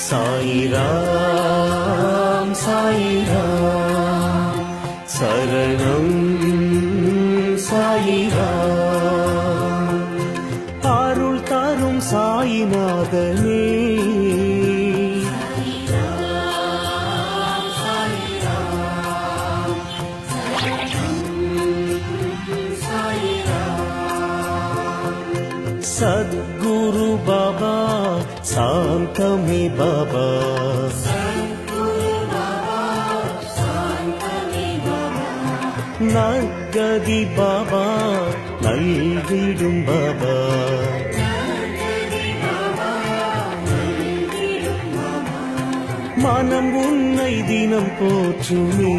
சாயிராம் சாயிராம் சரணம் சாயிராம் அருள் தரும் சாயிநாதனே सद्गुरु बाबा शांतमे बाबा नगदी बाबा नल्विडुम बाबा मनम उन्नै दिनम पोற்றுமே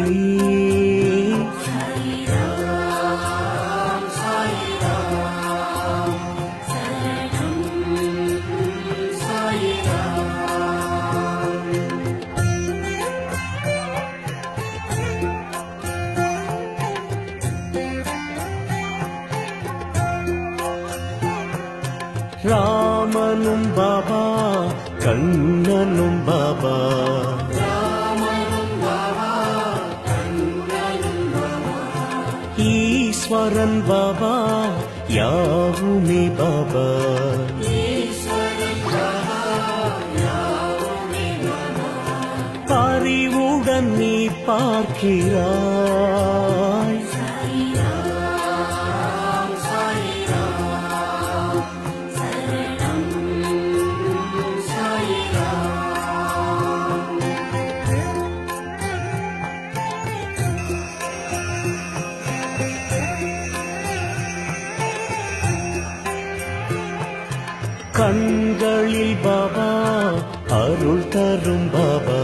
ராமனும் பாபா கண்ணனும் பாபா ஈஸ்வரன் பாபா யாவுமே பாபா அறிவுடன் நீ பார்க்கிறாய் கண்களில் பாபா அருள் தரும் பாபா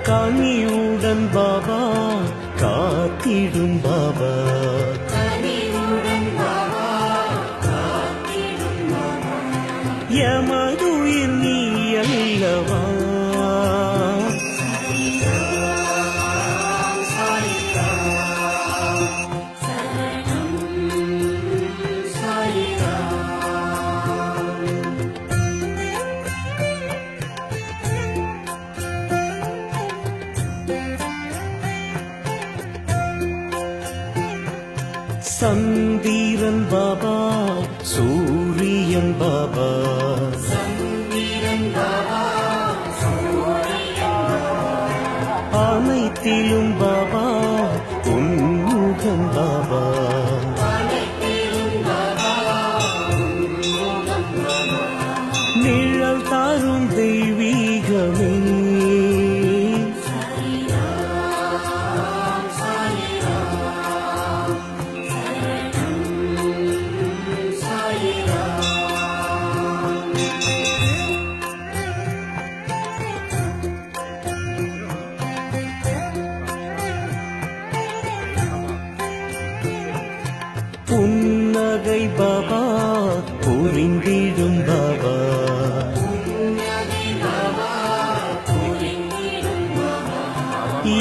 கனிவுடன் பாபா காத்திடும் பாபா எமதுயிர் நீ அல்லவா சந்திரன் பாபா சூரியன் பாபா அனைத்திலும் பாபா உன்முகம் பாபா நிழல் தாரும் தெய்வீகமே புன்னகை பாபா புரிந்திடும் பாபா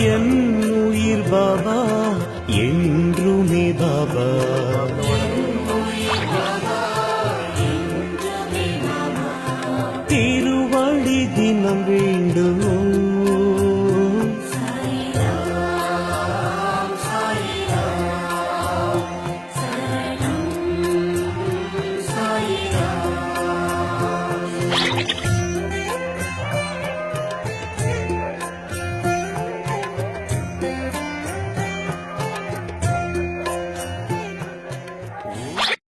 என் உயிர் பாபா என்றுமே பாபா திருவடி தினம் வேண்டும்